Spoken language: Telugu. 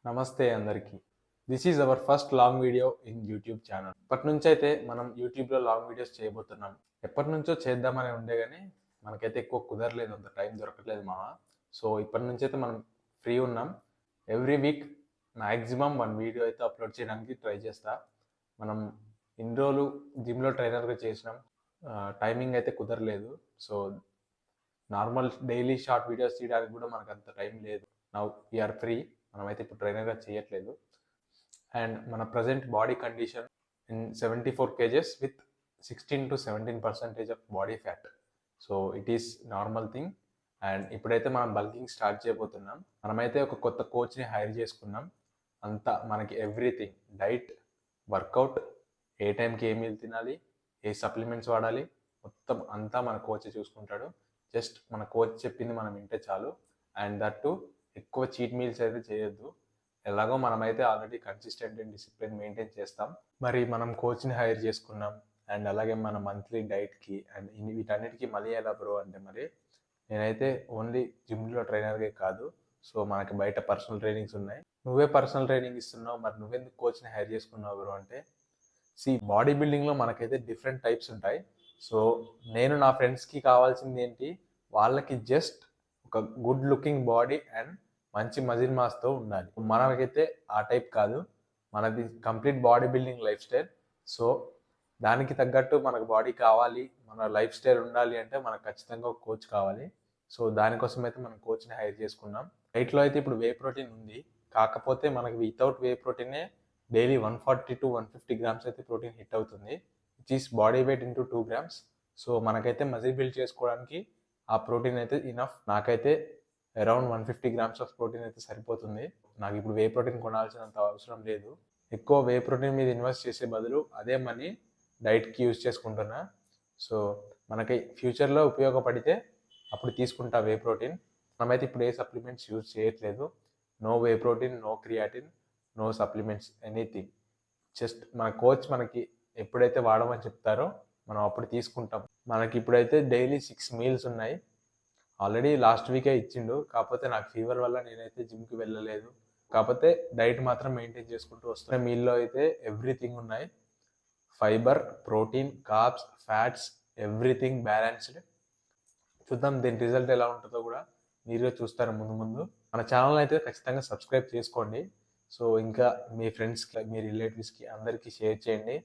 నమస్తే అందరికీ. This is our first long video in YouTube channel. ఇప్పటి నుంచి అయితే మనం యూట్యూబ్లో లాంగ్ వీడియోస్ చేయబోతున్నాం. ఎప్పటి నుంచో చేద్దామని ఉండే కానీ మనకైతే ఎక్కువ కుదరలేదు, అంత టైం దొరకట్లేదు మావా. సో ఇప్పటి నుంచి అయితే మనం ఫ్రీ ఉన్నాం. ఎవ్రీ వీక్ మ్యాక్సిమం 1 వీడియో అయితే అప్లోడ్ చేయడానికి ట్రై చేస్తా. మనం ఇన్ని రోజులు జిమ్లో ట్రైనర్గా చేసినాం, టైమింగ్ అయితే కుదరలేదు. So normal daily short videos తీయడానికి కూడా మనకు అంత టైం లేదు. Now we are free. మనమైతే ఇప్పుడు ట్రైనర్గా చేయట్లేదు. అండ్ మన present body condition in 74 kgs with 16 to 17% of body fat. So it is normal thing. And ఇప్పుడైతే మనం బల్కింగ్ స్టార్ట్ చేయబోతున్నాం. మనమైతే ఒక కొత్త కోచ్ని హైర్ చేసుకున్నాం. అంతా మనకి ఎవ్రీథింగ్, డైట్, వర్కౌట్, ఏ టైంకి ఏ మీల్ తినాలి, ఏ సప్లిమెంట్స్ వాడాలి, మొత్తం అంతా మన కోచ్ చూసుకుంటాడు. జస్ట్ మన కోచ్ చెప్పింది మనం వింటే చాలు. అండ్ దట్ టు ఎక్కువ చీట్ మీల్స్ అయితే చేయొద్దు. ఎలాగో మనమైతే already consistent and discipline maintain చేస్తాం. మరి మనం కోచ్ని హైర్ చేసుకున్నాం. అండ్ అలాగే మన మంత్లీ డైట్కి అండ్ వీటన్నిటికీ మళ్ళీ ఎలా బ్రో అంటే, మరి నేనైతే ఓన్లీ జిమ్లో ట్రైనర్గా కాదు, సో మనకి బయట పర్సనల్ ట్రైనింగ్స్ ఉన్నాయి. నువ్వే పర్సనల్ ట్రైనింగ్ ఇస్తున్నావు, మరి నువ్వెందుకు కోచ్ని హైర్ చేసుకున్నావు బ్రో అంటే, బాడీ బిల్డింగ్లో మనకైతే డిఫరెంట్ టైప్స్ ఉంటాయి. సో నేను నా ఫ్రెండ్స్కి కావాల్సింది ఏంటి, వాళ్ళకి జస్ట్ ఒక గుడ్ లుకింగ్ బాడీ అండ్ మంచి మజిల్ మాస్తో ఉండాలి. మనకైతే ఆ టైప్ కాదు, మనది complete body building life style. So దానికి తగ్గట్టు మనకు బాడీ కావాలి, మన లైఫ్ స్టైల్ ఉండాలి అంటే మనకు ఖచ్చితంగా ఒక కోచ్ కావాలి. సో దానికోసం అయితే మనం కోచ్ని హైర్ చేసుకున్నాం. డైట్లో అయితే ఇప్పుడు వే ప్రోటీన్ ఉంది, కాకపోతే మనకి వితౌట్ వే ప్రోటీనే డైలీ 140 to 150 grams అయితే ప్రోటీన్ హిట్ అవుతుంది, which is body weight into 2 grams. So మనకైతే మజిల్ బిల్డ్ చేసుకోవడానికి ఆ ప్రోటీన్ అయితే ఇనఫ్. నాకైతే అరౌండ్ 150 grams ఆఫ్ ప్రోటీన్ అయితే సరిపోతుంది. నాకు ఇప్పుడు వే ప్రోటీన్ కొనాల్సినంత అవసరం లేదు. ఎక్కువ వే ప్రోటీన్ మీద ఇన్వెస్ట్ చేసే బదులు అదే మనీ డైట్కి యూజ్ చేసుకుంటున్నా. సో మనకి ఫ్యూచర్లో ఉపయోగపడితే అప్పుడు తీసుకుంటా వే ప్రోటీన్. మనమైతే ఇప్పుడు ఏ సప్లిమెంట్స్ యూజ్ చేయట్లేదు. No whey protein, no creatine, no supplements, anything. Just మన కోచ్ మనకి ఎప్పుడైతే వాడమని చెప్తారో మనం అప్పుడు తీసుకుంటాం. మనకి ఇప్పుడైతే డైలీ 6 meals ఉన్నాయి. ఆల్రెడీ లాస్ట్ వీకే ఇచ్చిండు, కాకపోతే నాకు ఫీవర్ వల్ల నేనైతే జిమ్కి వెళ్ళలేదు. కాకపోతే డైట్ మాత్రం మెయింటైన్ చేసుకుంటూ వస్తున్న. మీల్లో అయితే ఎవ్రీథింగ్ ఉన్నాయి, fibre, protein, carbs, fats, everything balanced. చూద్దాం దీని రిజల్ట్ ఎలా ఉంటుందో కూడా మీరే చూస్తారు ముందు ముందు. మన ఛానల్ అయితే ఖచ్చితంగా సబ్స్క్రైబ్ చేసుకోండి. సో ఇంకా మీ ఫ్రెండ్స్కి, మీ రిలేటివ్స్కి అందరికీ షేర్ చేయండి.